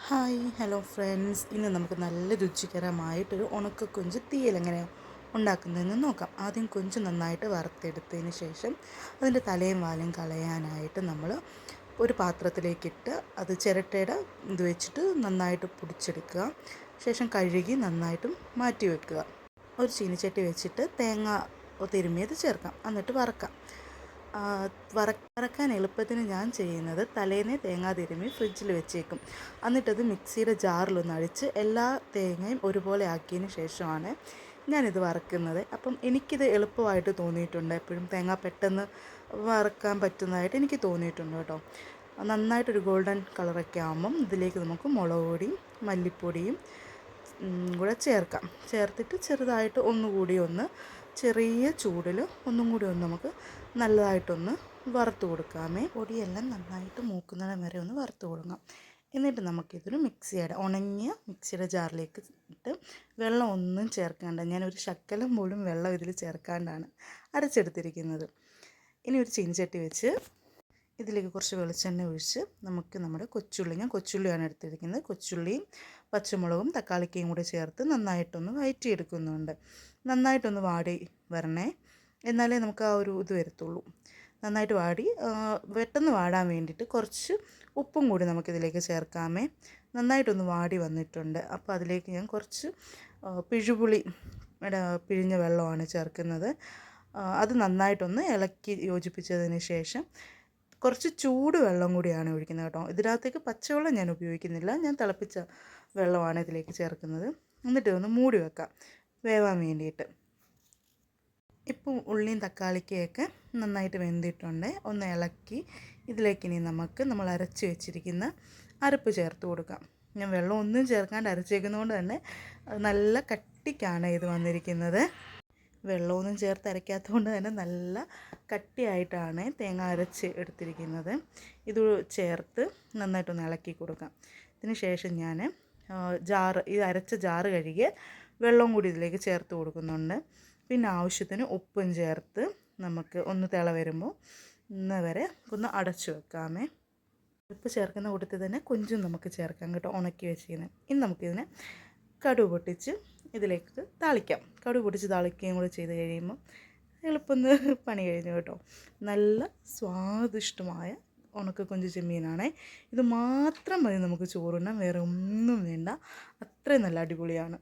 Hi hello friends, ഇന്ന് നമുക്ക് നല്ല രുചികരമായിട്ടൊരു ഉണക്കക്കൊഞ്ച് തീയൽ എങ്ങനെയാണ് ഉണ്ടാക്കുന്നതെന്ന് നോക്കാം. ആദ്യം കൊഞ്ച് നന്നായിട്ട് വറുത്തെടുത്തതിന് ശേഷം അതിൻ്റെ തലയും വാലും കളയാനായിട്ട് നമ്മൾ ഒരു പാത്രത്തിലേക്കിട്ട് അത് ചിരട്ടയുടെ ഇത് വെച്ചിട്ട് നന്നായിട്ട് പൊടിച്ചെടുക്കുക. ശേഷം കഴുകി നന്നായിട്ടും മാറ്റി വെക്കുക. ഒരു ചീനിച്ചട്ടി വെച്ചിട്ട് തേങ്ങ തിരുമ്മിയത് ചേർക്കാം, എന്നിട്ട് വറക്കാം. വറക്കാൻ എളുപ്പത്തിന് ഞാൻ ചെയ്യുന്നത് തലേന്നേ തേങ്ങ തിരുമ്മി ഫ്രിഡ്ജിൽ വെച്ചേക്കും. എന്നിട്ടത് മിക്സിയുടെ ജാറിലൊന്ന് അടിച്ച് എല്ലാ തേങ്ങയും ഒരുപോലെ ആക്കിയതിന് ശേഷമാണ് ഞാനിത് വറക്കുന്നത്. അപ്പം എനിക്കിത് എളുപ്പമായിട്ട് തോന്നിയിട്ടുണ്ട്. എപ്പോഴും തേങ്ങ പെട്ടെന്ന് വറക്കാൻ പറ്റുന്നതായിട്ട് എനിക്ക് തോന്നിയിട്ടുണ്ട് കേട്ടോ. നന്നായിട്ടൊരു ഗോൾഡൻ കളറൊക്കെ ആകുമ്പം ഇതിലേക്ക് നമുക്ക് മുളക് പൊടിയും മല്ലിപ്പൊടിയും കൂടെ ചേർത്തിട്ട് ചെറുതായിട്ട് ഒന്നുകൂടി ഒന്ന് ചെറിയ ചൂടിൽ ഒന്നും കൂടി ഒന്ന് നമുക്ക് നല്ലതായിട്ടൊന്ന് വറുത്ത് കൊടുക്കാമേ. പൊടിയെല്ലാം നന്നായിട്ട് മൂക്കുന്നിടം വരെ ഒന്ന് വറുത്ത് കൊടുക്കാം. എന്നിട്ട് നമുക്കിതൊരു ഉണങ്ങിയ മിക്സിയുടെ ജാറിലേക്ക് ഇട്ട് വെള്ളം ഒന്നും ചേർക്കാണ്ട്, ഞാനൊരു ശകലം പോലും വെള്ളം ഇതിൽ ചേർക്കാണ്ടാണ് അരച്ചെടുത്തിരിക്കുന്നത്. ഇനി ഒരു ചീനിച്ചട്ടി വെച്ച് ഇതിലേക്ക് കുറച്ച് വെളിച്ചെണ്ണ ഒഴിച്ച് നമുക്ക് നമ്മുടെ ഞാൻ കൊച്ചുള്ളിയാണ് എടുത്തിരിക്കുന്നത്. കൊച്ചുള്ളിയും പച്ചമുളകും തക്കാളിക്കയും കൂടി ചേർത്ത് നന്നായിട്ടൊന്ന് വഴറ്റിയെടുക്കുന്നുണ്ട്. നന്നായിട്ടൊന്ന് വാടി വരണേ, എന്നാലേ നമുക്ക് ആ ഒരു ഇത് വരത്തുള്ളൂ. നന്നായിട്ട് പെട്ടെന്ന് വാടാൻ വേണ്ടിയിട്ട് കുറച്ച് ഉപ്പും കൂടി നമുക്കിതിലേക്ക് ചേർക്കാമേ. നന്നായിട്ടൊന്ന് വാടി വന്നിട്ടുണ്ട്. അപ്പോൾ അതിലേക്ക് ഞാൻ കുറച്ച് പിഴുപുളി പിഴിഞ്ഞ വെള്ളമാണ് ചേർക്കുന്നത്. അത് നന്നായിട്ടൊന്ന് ഇളക്കി യോജിപ്പിച്ചതിന് ശേഷം കുറച്ച് ചൂട് വെള്ളം കൂടിയാണ് ഒഴിക്കുന്നത് കേട്ടോ. ഇതിനകത്തേക്ക് പച്ചവെള്ളം ഞാൻ ഉപയോഗിക്കുന്നില്ല, ഞാൻ തിളപ്പിച്ച വെള്ളമാണ് ഇതിലേക്ക് ചേർക്കുന്നത്. എന്നിട്ട് ഒന്ന് മൂടി വെക്കാം വേവാൻ വേണ്ടിയിട്ട്. ഇപ്പം ഉള്ളിയും തക്കാളിക്കയൊക്കെ നന്നായിട്ട് വെന്തിട്ടുണ്ട്. ഒന്ന് ഇളക്കി ഇതിലേക്ക് ഇനി നമ്മൾ അരച്ച് വെച്ചിരിക്കുന്ന അരപ്പ് ചേർത്ത് കൊടുക്കാം. ഞാൻ വെള്ളം ഒന്നും ചേർക്കാണ്ട് അരച്ചേക്കുന്നതുകൊണ്ട് തന്നെ നല്ല കട്ടിക്കാണ് ഇത് വന്നിരിക്കുന്നത്. വെള്ളമൊന്നും ചേർത്ത് അരയ്ക്കാത്തതുകൊണ്ട് തന്നെ നല്ല കട്ടിയായിട്ടാണ് തേങ്ങ അരച്ച് എടുത്തിരിക്കുന്നത്. ഇത് ചേർത്ത് നന്നായിട്ടൊന്ന് ഇളക്കി കൊടുക്കാം. ഇതിന് ശേഷം ഞാൻ ഇത് അരച്ച ജാറ് കഴുകി വെള്ളം കൂടി ഇതിലേക്ക് ചേർത്ത് കൊടുക്കുന്നുണ്ട്. പിന്നെ ആവശ്യത്തിന് ഉപ്പും ചേർത്ത് നമുക്ക് ഒന്ന് തിള വരുമ്പോൾ വരെ ഒന്ന് അടച്ചു വെക്കാമേ. ഉപ്പ് ചേർക്കുന്ന കൂട്ടത്തിൽ തന്നെ കൊഞ്ചും നമുക്ക് ചേർക്കാം കേട്ടോ, ഉണക്കി വെച്ചിരിക്കുന്നത്. ഇനി നമുക്കിതിനെ കടുക് പൊട്ടിച്ച് ഇതിലേക്ക് താളിക്കാം. കടുക് പൊട്ടിച്ച് താളിക്കുകയും കൂടി ചെയ്ത് കഴിയുമ്പോൾ എളുപ്പം പണി കഴിഞ്ഞു കേട്ടോ. നല്ല സ്വാദിഷ്ടമായ ഉണക്കക്കൊഞ്ച് ചെമ്മീനാണ്. ഇത് മാത്രം മതി നമുക്ക് ചോറുണ്ണാൻ, വേറെ ഒന്നും വേണ്ട. അത്രയും നല്ല അടിപൊളിയാണ്.